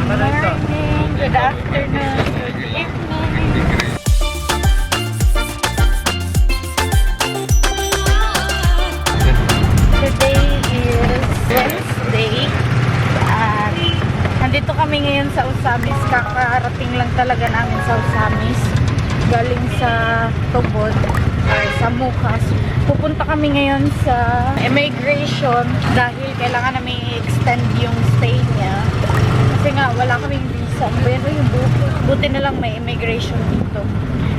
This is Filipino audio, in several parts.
morning, good afternoon, good evening. Today is Wednesday at nandito kami ngayon sa Usamis. Kakarating lang talaga namin sa Usamis. Galing sa Tubod or sa Mukas. Pupunta kami ngayon sa immigration dahil kailangan namin i-extend yung stay niya. Kasi nga wala kaming visa. Pero yung buti na lang may immigration dito.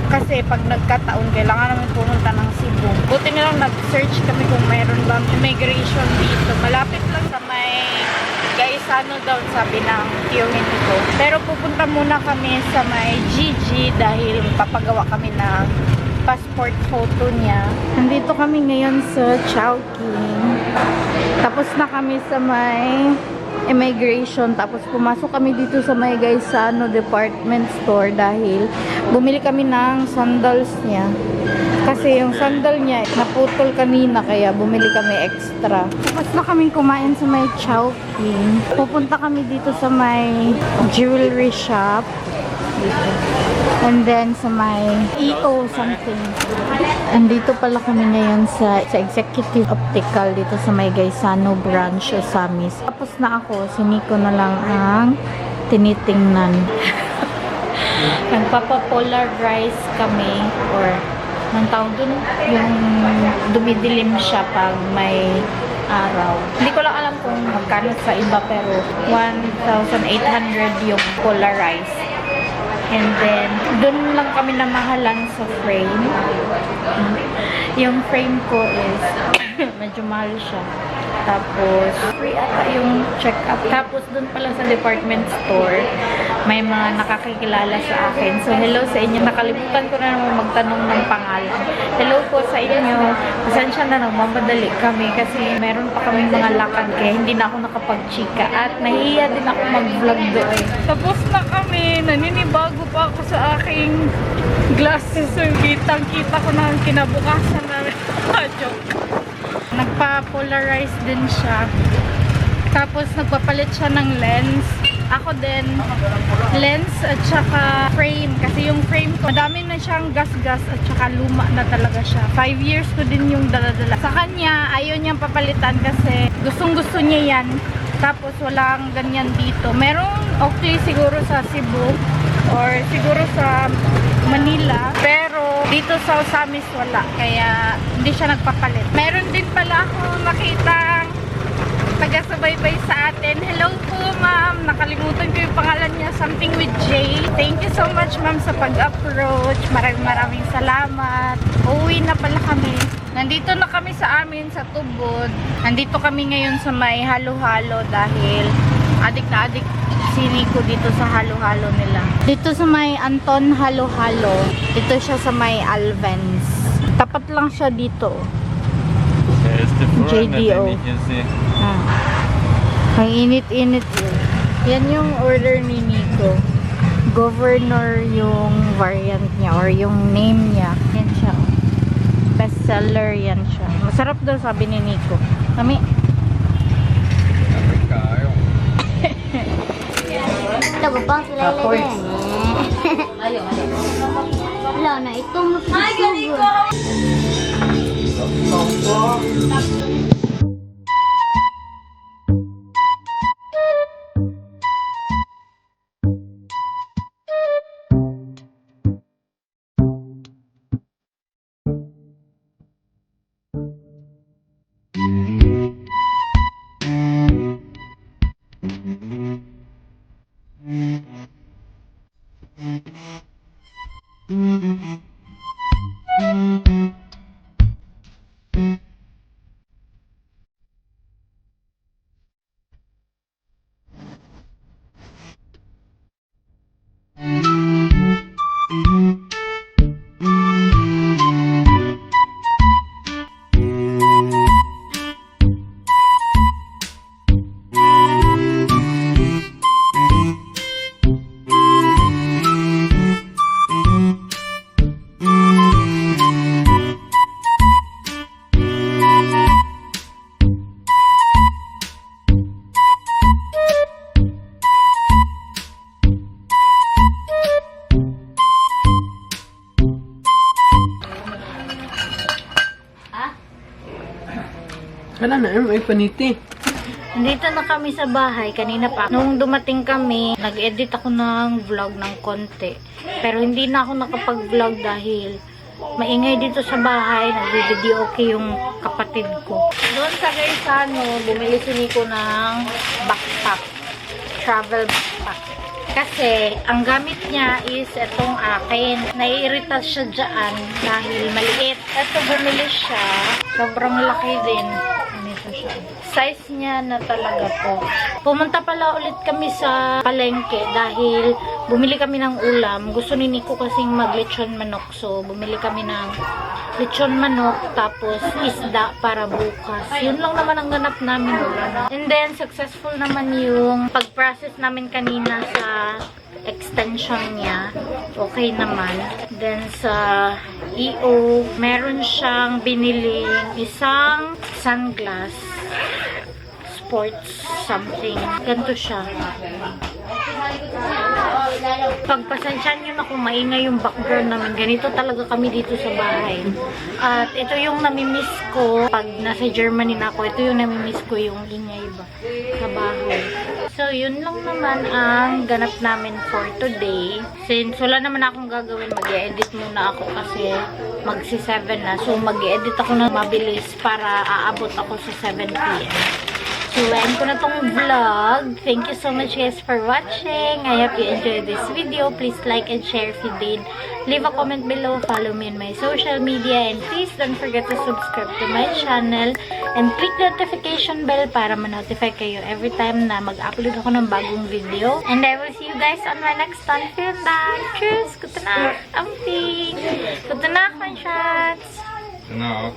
Kasi pag nagkataon, kailangan namin pumunta ng Cebu. Buti na lang nag-search kami kung mayroon bang immigration dito. Malapit lang sa may Gaisano daw, sabi ng tiyuhin ko. Pero pupunta muna kami sa may GG dahil papagawa kami ng passport photo niya. Nandito kami ngayon sa Chowking. Tapos na kami sa may immigration. Tapos pumasok kami dito sa may Gaisano department store dahil bumili kami ng sandals niya. Kasi yung sandal niya naputol kanina kaya bumili kami extra. Tapos na kami kumain sa may Chowking. Pupunta kami dito sa may jewelry shop. Dito. And then sa may EO something. Andito pala kami ngayon sa Executive Optical dito sa may Gaisano branch Usamis. Tapos na ako, si Nico na lang ang tinitingnan. Nagpapa-polarize kami or ng tawag dun, yung dumidilim siya pag may araw. Hindi ko lang alam kung magkano sa iba pero 1,800 yung polarized. And then, dun lang kami namahalan sa frame. Yung frame ko is medyo mahal siya. Tapos, free ata yung check-up. Tapos, dun pala sa department store, may mga nakakikilala sa akin. So, hello sa inyo. Nakalimutan ko na naman magtanong ng pangalan. Hello po sa inyo. Pasensya na nagmamadali kami kasi meron pa kami mga lakad kaya hindi na ako nakapag-chika. At nahihiya din ako mag-vlog doon. Tapos na kami. Naninibago pa ako sa aking glasses. So, kitang-kita ko na ang kinabukasan namin. Joke. Nagpa-polarize din siya. Tapos nagpapalit siya ng lens. Ako din, lens at saka frame. Kasi yung frame ko, madami na siyang gas-gas at saka luma na talaga siya. 5 years ko din yung dala-dala. Sa kanya, ayaw niyang papalitan kasi gustong-gusto niya yan. Tapos walang ganyan dito. Merong okay siguro sa Cebu or siguro sa Manila. Pero dito sa Usamis wala. Kaya hindi siya nagpapalit. Meron din pala akong nakitang taga-subaybay sa atin. Hello po ma'am. Nakalimutan ko yung pangalan niya. Something with J. Thank you so much ma'am sa pag-approach. Maraming salamat. Uuwi na pala kami. Nandito na kami sa amin sa Tubod. Nandito kami ngayon sa may halo-halo dahil adik na adik si Nico dito sa halo-halo nila. Dito sa may Anton halo-halo. Dito siya sa may Alvens. Tapat lang siya dito. JDO. Ang init-init yun. Yan yung order ni Nico. Governor yung variant niya or yung name niya. Yan siya. Bestseller yan siya. Masarap daw sabi ni Nico. Kami. Ito ba pang sila ilagay? Wala na, ito magsusugod. Wala na, ay paniti. Nandito na kami sa bahay, kanina pa. Nung dumating kami, nag-edit ako ng vlog ng konti. Pero hindi na ako nakapag-vlog dahil maingay dito sa bahay. Nag-video okay yung kapatid ko. Doon sa Gaisano, bumili si Nico ng backpack. Travel backpack. Kasi, ang gamit niya is itong akin. Naiirita siya dyan dahil maliit. Ito, bumili siya. Sobrang laki din. Ganito siya. Size niya na talaga to. Pumunta pala ulit kami sa palengke dahil bumili kami ng ulam. Gusto ni Nico kasing mag-lechon manok. So, bumili kami ng lechon manok tapos isda para bukas. Yun lang naman ang ganap namin. And then, successful naman yung pag-process namin kanina sa extension niya. Okay naman. Then, sa EO, meron siyang biniling isang sunglass sports something. Ganito siya. Pagpasensyahan nyo na kung maingay yung background namin. Ganito talaga kami dito sa bahay. At ito yung namimiss ko. Pag nasa Germany na ako, ito yung namimiss ko yung ingay ba sa bahay. So, yun lang naman ang ganap namin for today. Since wala naman akong gagawin, mag-i-edit muna ako kasi magsi-7 na. So, mag-i-edit ako na mabilis para aabot ako sa 7 p.m. So, end ko na tong vlog. Thank you so much guys for watching. I hope you enjoyed this video. Please like and share if you did. Leave a comment below. Follow me on my social media. And please don't forget to subscribe to my channel. And click the notification bell para ma-notify kayo every time na mag-upload ako ng bagong video. And I will see you guys on my next one. Film done. Cheers! Guten Nacht, Amping! Guten Nacht, mein Schatz! Genau.